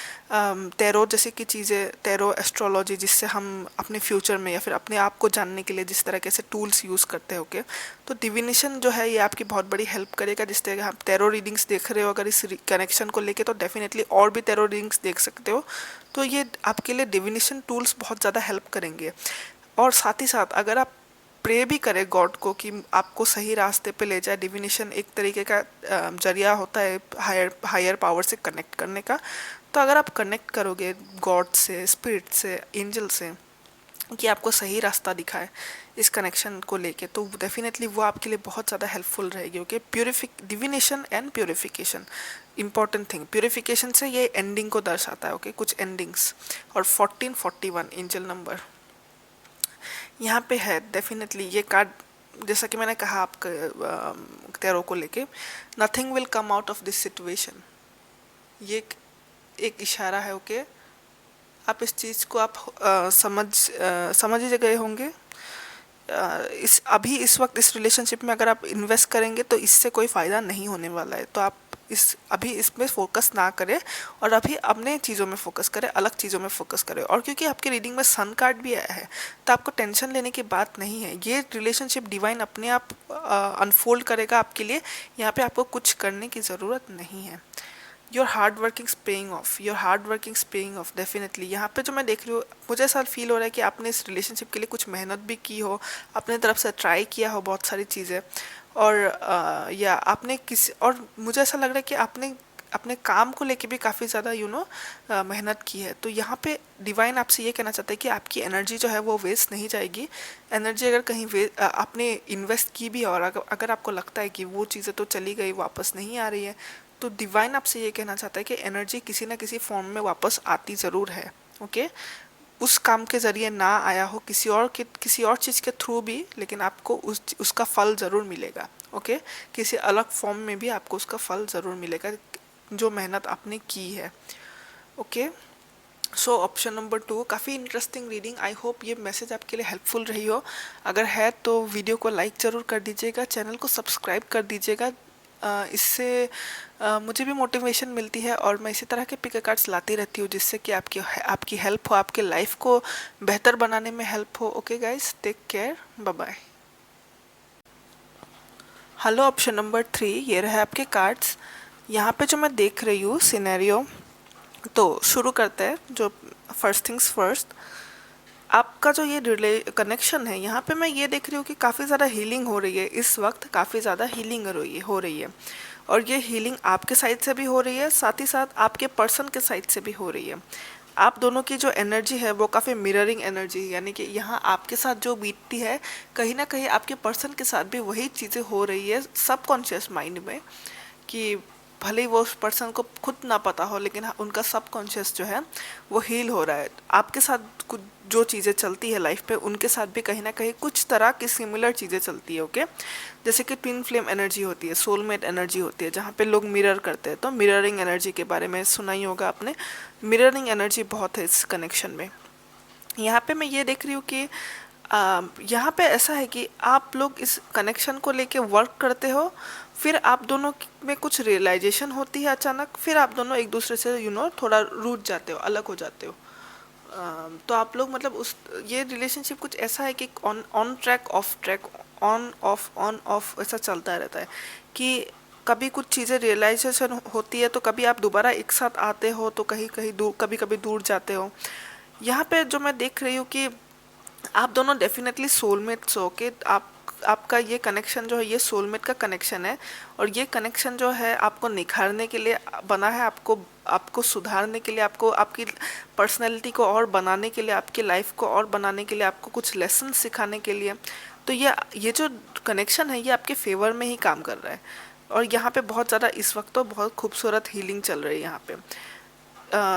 टैरो जैसे की चीज़ें, टैरो एस्ट्रोलॉजी, जिससे हम अपने फ्यूचर में या फिर अपने आप को जानने के लिए जिस तरह के ऐसे टूल्स यूज़ करते हैं। ओके, तो डिविनेशन जो है ये आपकी बहुत बड़ी हेल्प करेगा। जिस तरह आप टैरो रीडिंग्स देख रहे हो अगर इस कनेक्शन को लेके, तो डेफिनेटली और भी टैरो रीडिंग्स देख सकते हो। तो ये आपके लिए डिविनेशन टूल्स बहुत ज़्यादा हेल्प करेंगे। और साथ ही साथ अगर आप प्रे भी करें गॉड को कि आपको सही रास्ते पे ले जाए। डिविनेशन एक तरीके का जरिया होता है हायर पावर से कनेक्ट करने का। तो अगर आप कनेक्ट करोगे गॉड से, स्पिरिट से, एंजल से, कि आपको सही रास्ता दिखाए इस कनेक्शन को लेके, तो डेफिनेटली वो आपके लिए बहुत ज़्यादा हेल्पफुल रहेगी। Okay, divination and purification important thing. Purification से ये एंडिंग को दर्शाता है। ओके, कुछ एंडिंग्स। और 1441 एंजल नंबर यहाँ पे है। डेफिनेटली ये कार्ड, जैसा कि मैंने कहा आपका टैरो को लेके, nothing will come out of this situation, ये एक इशारा है। ओके, आप इस चीज़ को आप समझ ही गए होंगे। इस वक्त इस रिलेशनशिप में अगर आप इन्वेस्ट करेंगे तो इससे कोई फ़ायदा नहीं होने वाला है। तो आप अभी इसमें फोकस ना करें और अभी अपने चीज़ों में फोकस करें, अलग चीज़ों में फोकस करें। और क्योंकि आपके रीडिंग में सन कार्ड भी आया है, तो आपको टेंशन लेने की बात नहीं है। ये रिलेशनशिप डिवाइन अपने आप अनफोल्ड करेगा आपके लिए। यहाँ पे आपको कुछ करने की ज़रूरत नहीं है। Your hard working paying off, your hard working paying off. Definitely यहाँ पे जो मैं देख रही हूँ, मुझे ऐसा फील हो रहा है कि आपने इस रिलेशनशिप के लिए कुछ मेहनत भी की हो, अपने तरफ से ट्राई किया हो बहुत सारी चीज़ें। और या आपने किसी, और मुझे ऐसा लग रहा है कि आपने अपने काम को लेके भी काफ़ी ज़्यादा मेहनत की है। तो यहाँ पे डिवाइन आपसे ये कहना चाहता है कि आपकी एनर्जी जो है वो वेस्ट नहीं जाएगी। एनर्जी अगर कहीं आपने इन्वेस्ट की भी है और अगर आपको लगता है कि वो चीज़ें तो चली गई, वापस नहीं आ रही है, तो डिवाइन आपसे ये कहना चाहता है कि एनर्जी किसी ना किसी फॉर्म में वापस आती ज़रूर है। ओके, उस काम के ज़रिए ना आया हो, किसी और चीज़ के थ्रू भी, लेकिन आपको उसका फल ज़रूर मिलेगा। ओके, किसी अलग फॉर्म में भी आपको उसका फल ज़रूर मिलेगा जो मेहनत आपने की है। ओके, सो ऑप्शन नंबर 2 काफ़ी इंटरेस्टिंग रीडिंग। आई होप ये मैसेज आपके लिए हेल्पफुल रही हो। अगर है तो वीडियो को लाइक ज़रूर कर दीजिएगा, चैनल को सब्सक्राइब कर दीजिएगा। इससे मुझे भी मोटिवेशन मिलती है और मैं इसी तरह के पिक कार्ड्स लाती रहती हूँ जिससे कि आपकी हेल्प हो, आपके लाइफ को बेहतर बनाने में हेल्प हो। Okay guys, take care, bye bye. Hello, option number 3 ये रहे आपके कार्ड्स। यहाँ पे जो मैं देख रही हूँ सिनेरियो, तो शुरू करते हैं। जो फर्स्ट थिंग्स फर्स्ट, आपका जो ये कनेक्शन है, यहाँ पे मैं ये देख रही हूँ कि काफ़ी ज़्यादा हीलिंग हो रही है इस वक्त। काफ़ी ज़्यादा हीलिंग हो रही है और ये हीलिंग आपके साइड से भी हो रही है, साथ ही साथ आपके पर्सन के साइड से भी हो रही है। आप दोनों की जो एनर्जी है वो काफ़ी मिररिंग एनर्जी, यानी कि यहाँ आपके साथ जो बीतती है, कहीं ना कहीं आपके पर्सन के साथ भी वही चीज़ें हो रही है सबकॉन्शियस माइंड में। कि भले ही वो उस पर्सन को खुद ना पता हो, लेकिन उनका सबकॉन्शियस जो है वो हील हो रहा है। आपके साथ कुछ जो चीज़ें चलती है लाइफ पे, उनके साथ भी कहीं ना कहीं कुछ तरह की सिमिलर चीज़ें चलती है। ओके, जैसे कि ट्विन फ्लेम एनर्जी होती है, सोलमेट एनर्जी होती है, जहाँ पे लोग मिरर करते हैं। तो मिररिंग एनर्जी के बारे में सुना ही होगा आपने। मिररिंग एनर्जी बहुत है इस कनेक्शन में। यहाँ पे मैं ये देख रही हूँ कि यहाँ पे ऐसा है कि आप लोग इस कनेक्शन को लेके वर्क करते हो, फिर आप दोनों में कुछ रियलाइजेशन होती है अचानक, फिर आप दोनों एक दूसरे से थोड़ा रूठ जाते हो, अलग हो जाते हो। तो आप लोग मतलब उस ये रिलेशनशिप कुछ ऐसा है कि on on track of track, on off ऐसा चलता रहता है कि कभी कुछ चीज़ें रियलाइजेशन होती है तो कभी आप दोबारा एक साथ आते हो तो कहीं कहीं दूर, कभी कभी दूर जाते हो। यहाँ पे जो मैं देख रही हूँ कि आप दोनों डेफिनेटली सोलमेट्स हो के आपका ये कनेक्शन जो है ये सोलमेट का कनेक्शन है। और ये कनेक्शन जो है आपको निखारने के लिए बना है, आपको आपको सुधारने के लिए, आपको आपकी पर्सनैलिटी को और बनाने के लिए, आपकी लाइफ को और बनाने के लिए, आपको कुछ लेसन सिखाने के लिए। तो ये जो कनेक्शन है ये आपके फेवर में ही काम कर रहा है। और यहाँ पे बहुत ज़्यादा इस वक्त तो बहुत खूबसूरत हीलिंग चल रही है यहाँ पे।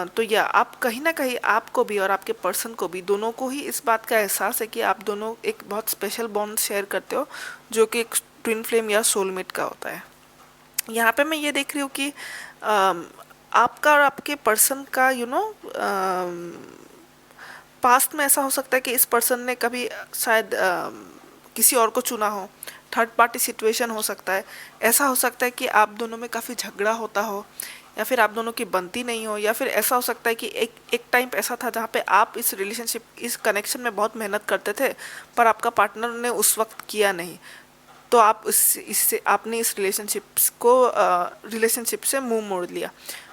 तो या आप कहीं ना कहीं, आपको भी और आपके पर्सन को भी, दोनों को ही इस बात का एहसास है कि आप दोनों एक बहुत स्पेशल बॉन्ड शेयर करते हो, जो कि एक ट्विन फ्लेम या सोलमेट का होता है। यहाँ पे मैं ये देख रही हूँ कि आपका और आपके पर्सन का पास्ट में ऐसा हो सकता है कि इस पर्सन ने कभी शायद किसी और को चुना हो, थर्ड पार्टी सिचुएशन हो सकता है। ऐसा हो सकता है कि आप दोनों में काफ़ी झगड़ा होता हो, या फिर आप दोनों की बनती नहीं हो, या फिर ऐसा हो सकता है कि एक टाइम ऐसा था जहाँ पे आप इस रिलेशनशिप, इस कनेक्शन में बहुत मेहनत करते थे, पर आपका पार्टनर ने उस वक्त किया नहीं। तो आप इससे आपने इस रिलेशनशिप से मुंह मोड़ लिया।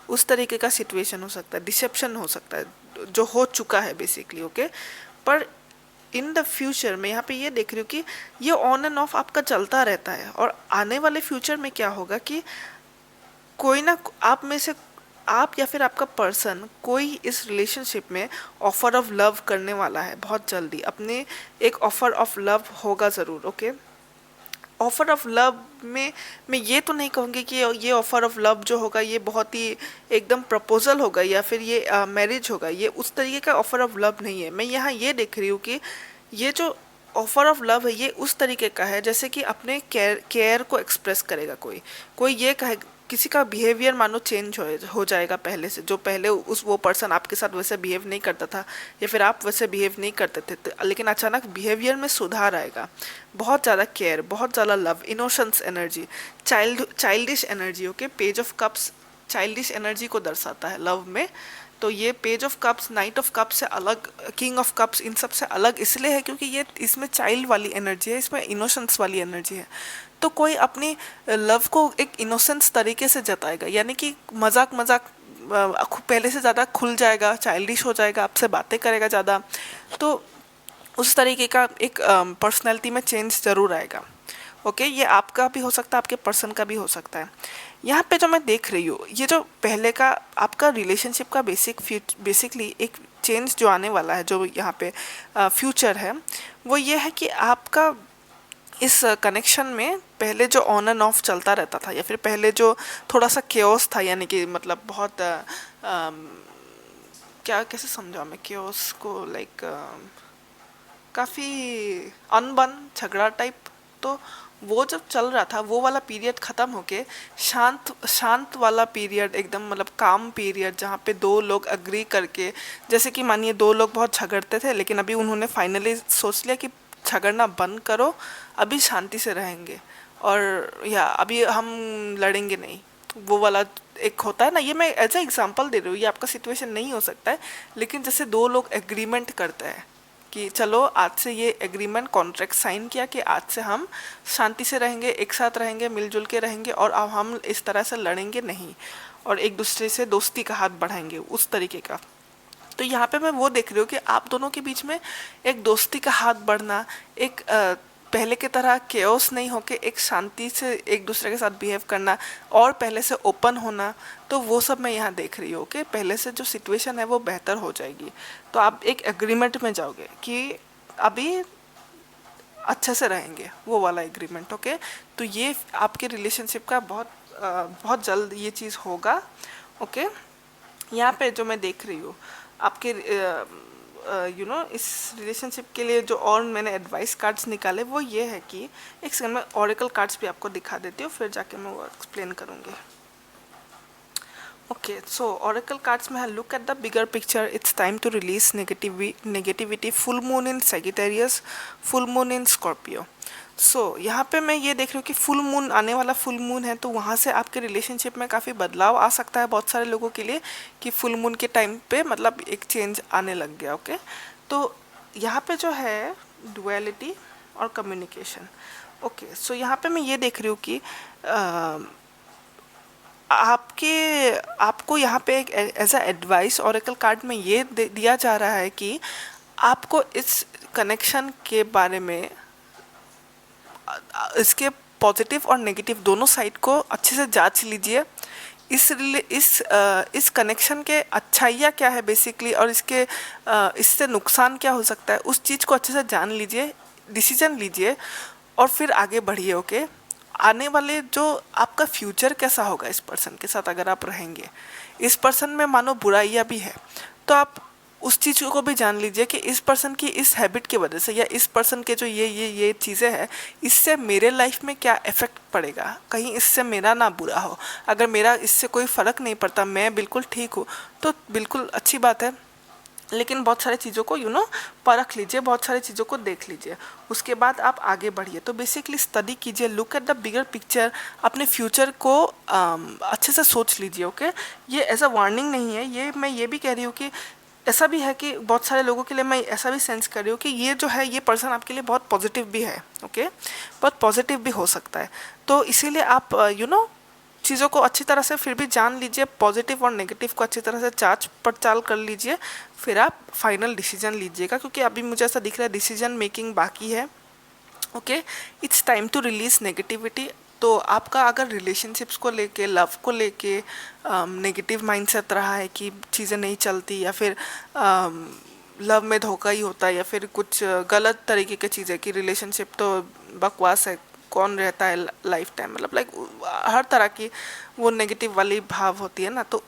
उस तरीके का सिचुएशन हो सकता है, डिसेप्शन हो सकता है जो हो चुका है बेसिकली। ओके, पर इन द फ्यूचर में यहाँ पे ये देख रही हूँ कि ये ऑन एंड ऑफ आपका चलता रहता है। और आने वाले फ्यूचर में क्या होगा कि कोई ना आप में से, आप या फिर आपका पर्सन, कोई इस रिलेशनशिप में ऑफर ऑफ लव करने वाला है बहुत जल्दी। अपने एक ऑफर ऑफ लव होगा ज़रूर। ओके, ऑफर ऑफ लव में मैं ये तो नहीं कहूँगी कि ये ऑफर ऑफ लव जो होगा ये बहुत ही एकदम प्रपोजल होगा या फिर ये मैरिज होगा। ये उस तरीके का ऑफर ऑफ लव नहीं है। मैं यहाँ ये देख रही हूँ कि ये जो ऑफर ऑफ लव है ये उस तरीके का है जैसे कि अपने केयर को एक्सप्रेस करेगा कोई। कोई ये कहे, किसी का बिहेवियर मानो चेंज हो जाएगा पहले से, जो पहले वो पर्सन आपके साथ वैसे बिहेव नहीं करता था, या फिर आप वैसे बिहेव नहीं करते थे, लेकिन अचानक बिहेवियर में सुधार आएगा। बहुत ज़्यादा केयर, बहुत ज़्यादा love, innocence energy, childish energy. Okay, page of cups childish energy को दर्शाता है लव में। तो ये page of cups night of cups से अलग, किंग ऑफ कप्स इन सब से अलग इसलिए है क्योंकि ये इसमें चाइल्ड वाली एनर्जी है, इसमें इनोसेंस वाली एनर्जी है। तो कोई अपनी लव को एक इनोसेंस तरीके से जताएगा, यानी कि मजाक मजाक पहले से ज़्यादा खुल जाएगा, चाइल्डिश हो जाएगा, आपसे बातें करेगा ज़्यादा। तो उस तरीके का एक पर्सनैलिटी में चेंज ज़रूर आएगा। ओके, ये आपका भी हो सकता है, आपके पर्सन का भी हो सकता है। यहाँ पे जो मैं देख रही हूँ, ये जो पहले का आपका रिलेशनशिप का बेसिकली एक चेंज जो आने वाला है, जो यहाँ पे फ्यूचर है, वो ये है कि आपका इस कनेक्शन में पहले जो ऑन एंड ऑफ चलता रहता था, या फिर पहले जो थोड़ा सा केओस था, यानी कि मतलब बहुत क्या कैसे समझाऊँ मैं केओस को, लाइक काफ़ी अनबन झगड़ा टाइप। तो वो जब चल रहा था वो वाला पीरियड ख़त्म होके शांत वाला पीरियड, एकदम मतलब काम पीरियड, जहाँ पे दो लोग अग्री करके, जैसे कि मानिए दो लोग बहुत झगड़ते थे लेकिन अभी उन्होंने फाइनली सोच लिया कि झगड़ना बंद करो, अभी शांति से रहेंगे और या अभी हम लड़ेंगे नहीं। वो वाला एक होता है ना, ये मैं एज ए एग्जांपल दे रही हूँ, ये आपका सिचुएशन नहीं हो सकता है, लेकिन जैसे दो लोग एग्रीमेंट करते हैं कि चलो आज से ये एग्रीमेंट कॉन्ट्रैक्ट साइन किया कि आज से हम शांति से रहेंगे, एक साथ रहेंगे, मिलजुल के रहेंगे, और अब हम इस तरह से लड़ेंगे नहीं और एक दूसरे से दोस्ती का हाथ बढ़ाएंगे, उस तरीके का। तो यहाँ पे मैं वो देख रही हूँ कि आप दोनों के बीच में एक दोस्ती का हाथ बढ़ना, एक पहले की तरह केओस नहीं होके एक शांति से एक दूसरे के साथ बिहेव करना और पहले से ओपन होना, तो वो सब मैं यहाँ देख रही हूँ कि पहले से जो सिचुएशन है वो बेहतर हो जाएगी। तो आप एक एग्रीमेंट में जाओगे कि अभी अच्छे से रहेंगे, वो वाला एग्रीमेंट। ओके, तो ये आपके रिलेशनशिप का बहुत बहुत जल्द ये चीज़ होगा। ओके, यहाँ पे जो मैं देख रही हूँ आपके इस रिलेशनशिप के लिए जो और मैंने एडवाइस कार्ड्स निकाले वो ये है कि एक सेकंड में ऑरेकल कार्ड्स भी आपको दिखा देती हूँ, फिर जाके मैं वो एक्सप्लेन करूँगी। Okay, so oracle cards में है look at the bigger picture. It's time to release negativity. Full moon in Sagittarius, full moon in Scorpio. So यहाँ पे मैं ये देख रही हूँ कि फुल मून आने वाला फुल मून है, तो वहाँ से आपके रिलेशनशिप में काफ़ी बदलाव आ सकता है बहुत सारे लोगों के लिए कि फुल मून के टाइम पे मतलब एक चेंज आने लग गया। ओके, तो यहाँ पे जो है डुअलिटी और कम्युनिकेशन। ओके, सो यहाँ पे मैं ये देख रही हूँ कि आपको यहाँ पे एक as a advice oracle card में ये दिया जा रहा है कि आपको इस कनेक्शन के बारे में इसके पॉजिटिव और नेगेटिव दोनों साइड को अच्छे से जांच लीजिए। इस कनेक्शन के अच्छाइयाँ क्या है बेसिकली, और इससे नुकसान क्या हो सकता है, उस चीज़ को अच्छे से जान लीजिए, डिसीजन लीजिए और फिर आगे बढ़िए। ओके, आने वाले जो आपका फ्यूचर कैसा होगा इस पर्सन के साथ अगर आप रहेंगे, इस पर्सन में मानो बुराइयाँ भी है तो आप उस चीज़ को भी जान लीजिए कि इस पर्सन की इस हैबिट की वजह से या इस पर्सन के जो ये चीज़ें हैं इससे मेरे लाइफ में क्या इफ़ेक्ट पड़ेगा, कहीं इससे मेरा ना बुरा हो। अगर मेरा इससे कोई फ़र्क नहीं पड़ता, मैं बिल्कुल ठीक हूँ, तो बिल्कुल अच्छी बात है, लेकिन बहुत सारी चीज़ों को परख लीजिए, बहुत सारी चीज़ों को देख लीजिए, उसके बाद आप आगे बढ़िए। तो बेसिकली स्टडी कीजिए, look at the bigger picture, अपने फ्यूचर को अच्छे से सोच लीजिए। ओके, ये एज अ वार्निंग नहीं है, ये मैं ये भी कह रही हूँ कि ऐसा भी है कि बहुत सारे लोगों के लिए मैं ऐसा भी सेंस कर रही हूँ कि ये जो है ये पर्सन आपके लिए बहुत पॉजिटिव भी है। ओके, बहुत पॉजिटिव भी हो सकता है, तो इसीलिए आप चीज़ों को अच्छी तरह से फिर भी जान लीजिए, पॉजिटिव और नेगेटिव को अच्छी तरह से जांच पड़ताल कर लीजिए, फिर आप फाइनल डिसीजन लीजिएगा, क्योंकि अभी मुझे ऐसा दिख रहा है डिसीजन मेकिंग बाकी है। Okay, it's time to release negativity. तो आपका अगर रिलेशनशिप्स को लेके, लव को लेके नेगेटिव माइंडसेट रहा है कि चीज़ें नहीं चलती, या फिर लव में धोखा ही होता है, या फिर कुछ गलत तरीके की चीज़ें कि रिलेशनशिप तो बकवास है, कौन रहता है लाइफ टाइम, मतलब लाइक हर तरह की वो नेगेटिव वाली भाव होती है ना, तो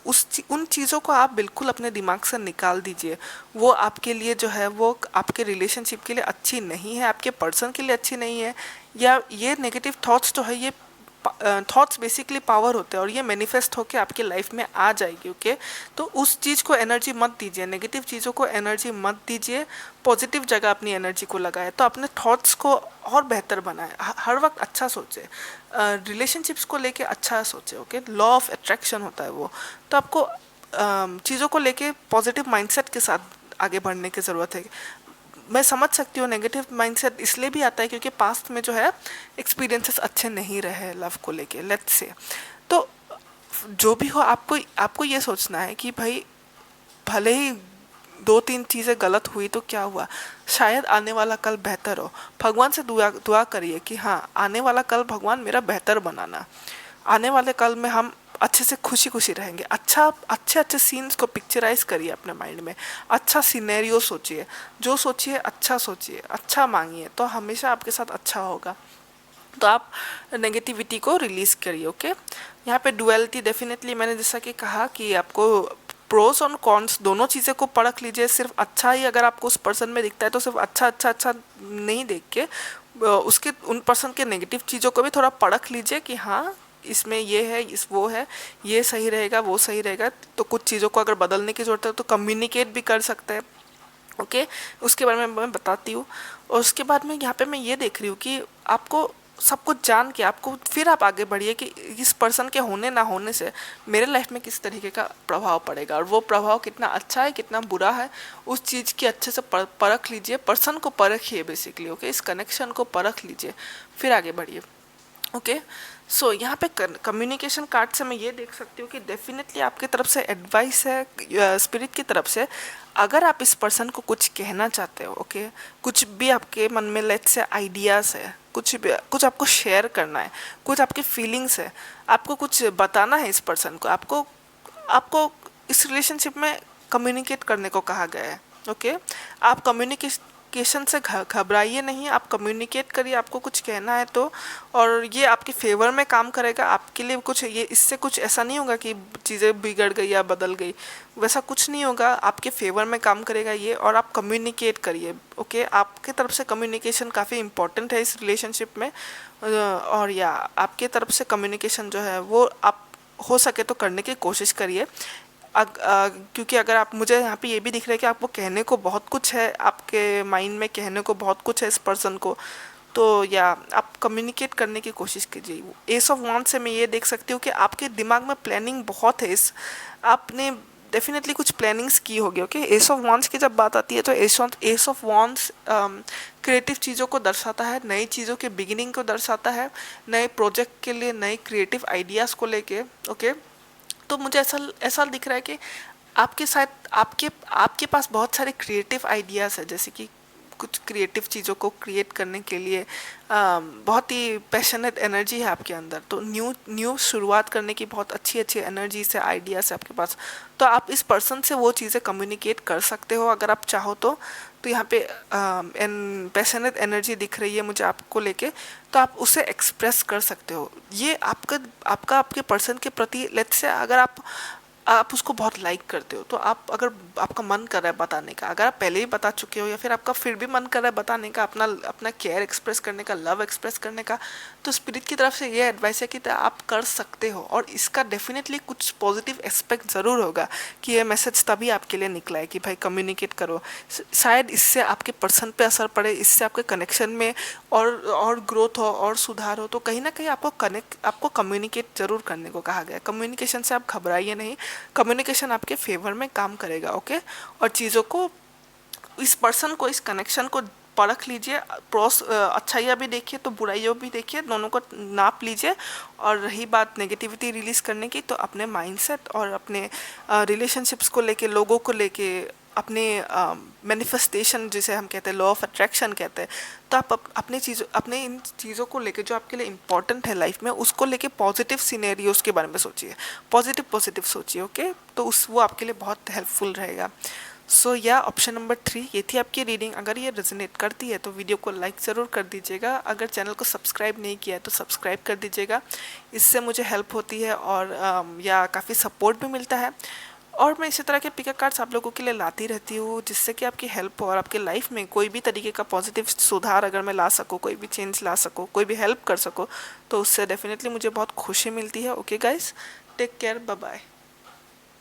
उन चीज़ों को आप बिल्कुल अपने दिमाग से निकाल दीजिए। वो आपके लिए जो है वो आपके रिलेशनशिप के लिए अच्छी नहीं है, आपके पर्सन के लिए अच्छी नहीं है, या ये नेगेटिव थॉट्स जो है ये थॉट्स बेसिकली पावर होते हैं और ये मैनिफेस्ट होके आपके लाइफ में आ जाएगी। ओके, तो उस चीज़ को एनर्जी मत दीजिए, नेगेटिव चीज़ों को एनर्जी मत दीजिए, पॉजिटिव जगह अपनी एनर्जी को लगाए, तो अपने थॉट्स को और बेहतर बनाए, हर वक्त अच्छा सोचे, रिलेशनशिप्स को लेके अच्छा सोचे। ओके, लॉ ऑफ अट्रैक्शन होता है वो, तो आपको चीज़ों को लेके पॉजिटिव माइंडसेट के साथ आगे बढ़ने की ज़रूरत है। मैं समझ सकती हूँ नेगेटिव माइंडसेट इसलिए भी आता है क्योंकि पास्ट में जो है एक्सपीरियंसेस अच्छे नहीं रहे लव को लेके, लेट्स से। तो जो भी हो, आपको ये सोचना है कि भाई भले ही 2-3 चीज़ें गलत हुई तो क्या हुआ, शायद आने वाला कल बेहतर हो। भगवान से दुआ करिए कि हाँ, आने वाला कल भगवान मेरा बेहतर बनाना, आने वाले कल में हम अच्छे से खुशी खुशी रहेंगे। अच्छे सीन्स को पिक्चराइज करिए अपने माइंड में, अच्छा सिनेरियो सोचिए, जो सोचिए अच्छा मांगिए, तो हमेशा आपके साथ अच्छा होगा। तो आप नेगेटिविटी को रिलीज़ करिए। ओके, यहाँ पे डुअलिटी डेफिनेटली मैंने जैसा कि कहा कि आपको प्रोस और कॉन्स दोनों चीज़ें को परख लीजिए। सिर्फ अच्छा ही अगर आपको उस पर्सन में दिखता है तो सिर्फ अच्छा नहीं देख के उसके उन पर्सन के नेगेटिव चीज़ों को भी थोड़ा परख लीजिए कि हाँ, इसमें ये है, वो है, ये सही रहेगा, वो सही रहेगा। तो कुछ चीज़ों को अगर बदलने की ज़रूरत है तो कम्युनिकेट भी कर सकते हैं। ओके, उसके बारे में मैं बताती हूँ। और उसके बाद में यहाँ पे मैं ये देख रही हूँ कि आपको सब कुछ जान के आपको फिर आप आगे बढ़िए कि इस पर्सन के होने ना होने से मेरे लाइफ में किस तरीके का प्रभाव पड़ेगा, और वो प्रभाव कितना अच्छा है कितना बुरा है, उस चीज़ की अच्छे से परख लीजिए, पर्सन को परखिए बेसिकली। ओके, इस कनेक्शन को परख लीजिए, फिर आगे बढ़िए। ओके, सो यहाँ पे कम्युनिकेशन कार्ड से मैं ये देख सकती हूँ कि डेफिनेटली आपकी तरफ से एडवाइस है स्पिरिट की तरफ से। अगर आप इस पर्सन को कुछ कहना चाहते हो, ओके, कुछ भी आपके मन में लेट्स से आइडियाज़ है, कुछ आपको शेयर करना है, कुछ आपकी फीलिंग्स है, आपको कुछ बताना है इस पर्सन को, आपको इस रिलेशनशिप में कम्युनिकेट करने को कहा गया है। ओके, आप कम्युनिकेशन से घबराइए नहीं, आप कम्युनिकेट करिए, आपको कुछ कहना है तो। और ये आपके फेवर में काम करेगा, आपके लिए कुछ ये इससे कुछ ऐसा नहीं होगा कि चीज़ें बिगड़ गई या बदल गई, वैसा कुछ नहीं होगा, आपके फेवर में काम करेगा ये। और आप कम्युनिकेट करिए, ओके। आपकी तरफ से कम्युनिकेशन काफ़ी इंपॉर्टेंट है इस रिलेशनशिप में। और या आपके तरफ से कम्युनिकेशन जो है वो आप हो सके तो करने की कोशिश करिए। क्योंकि अगर आप, मुझे यहाँ पे ये भी दिख रहा है कि आपको कहने को बहुत कुछ है, आपके माइंड में कहने को बहुत कुछ है इस पर्सन को, तो या आप कम्युनिकेट करने की कोशिश कीजिए। एस ऑफ वांड से मैं ये देख सकती हूँ कि आपके दिमाग में प्लानिंग बहुत है, इस आपने डेफिनेटली कुछ प्लानिंग्स की होगी, ओके। एस ऑफ वांड्स की जब बात आती है तो एस ऑफ वांड्स क्रिएटिव चीज़ों को दर्शाता है, नई चीज़ों के बिगिनिंग को दर्शाता है, नए प्रोजेक्ट के लिए नए क्रिएटिव आइडियाज़ को लेके, ओके। तो मुझे ऐसा ऐसा दिख रहा है कि आपके साथ आपके आपके पास बहुत सारे क्रिएटिव आइडियाज़ है, जैसे कि कुछ क्रिएटिव चीज़ों को क्रिएट करने के लिए बहुत ही पैशनेट एनर्जी है आपके अंदर, तो न्यू न्यू शुरुआत करने की बहुत अच्छी अच्छी एनर्जी से आइडियाज़ है आपके पास। तो आप इस पर्सन से वो चीज़ें कम्युनिकेट कर सकते हो अगर आप चाहो तो यहाँ पे पैशनेट एनर्जी दिख रही है मुझे आपको लेके, तो आप उसे एक्सप्रेस कर सकते हो। ये आपका आपका आपके पर्सन के प्रति, लेट्स से अगर आप उसको बहुत लाइक करते हो, तो आप, अगर आपका मन कर रहा है बताने का, अगर आप पहले ही बता चुके हो या फिर आपका फिर भी मन कर रहा है बताने का, अपना अपना केयर एक्सप्रेस करने का, लव एक्सप्रेस करने का, तो स्पिरिट की तरफ से ये एडवाइस है कि आप कर सकते हो। और इसका डेफिनेटली कुछ पॉजिटिव एस्पेक्ट ज़रूर होगा कि ये मैसेज तभी आपके लिए निकला है कि भाई कम्युनिकेट करो। शायद इससे आपके पर्सन पे असर पड़े, इससे आपके कनेक्शन में और ग्रोथ हो और सुधार हो। तो कहीं ना कहीं आपको कम्युनिकेट ज़रूर करने को कहा गया है। कम्युनिकेशन से आप घबराइए नहीं, कम्युनिकेशन आपके फेवर में काम करेगा, ओके। और चीज़ों को, इस पर्सन को, इस कनेक्शन को परख लीजिए, अच्छाइयाँ भी देखिए तो बुराइयाँ भी देखिए, दोनों को नाप लीजिए। और रही बात नेगेटिविटी रिलीज़ करने की, तो अपने माइंडसेट और अपने रिलेशनशिप्स को लेके, लोगों को लेके, अपने मैनिफेस्टेशन जिसे हम कहते हैं, लॉ ऑफ अट्रैक्शन कहते हैं, तो आप अपने इन चीज़ों को लेके जो आपके लिए इम्पॉर्टेंट है लाइफ में, उसको लेके पॉजिटिव सिनेरियोज़ के बारे में सोचिए, पॉजिटिव सोचिए, ओके। तो वो आपके लिए बहुत हेल्पफुल रहेगा। सो या ऑप्शन नंबर 3 ये थी आपकी रीडिंग। अगर ये रेजोनेट करती है तो वीडियो को लाइक ज़रूर कर दीजिएगा। अगर चैनल को सब्सक्राइब नहीं किया है तो सब्सक्राइब कर दीजिएगा, इससे मुझे हेल्प होती है और या काफ़ी सपोर्ट भी मिलता है। और मैं इसी तरह के पिकर कार्ड्स आप लोगों के लिए लाती रहती हूँ, जिससे कि आपकी हेल्प हो और आपके लाइफ में कोई भी तरीके का पॉजिटिव सुधार अगर मैं ला सकूँ, कोई भी चेंज ला सकूँ, कोई भी हेल्प कर सकूँ, तो उससे डेफिनेटली मुझे बहुत खुशी मिलती है। Okay guys, take care, bye bye.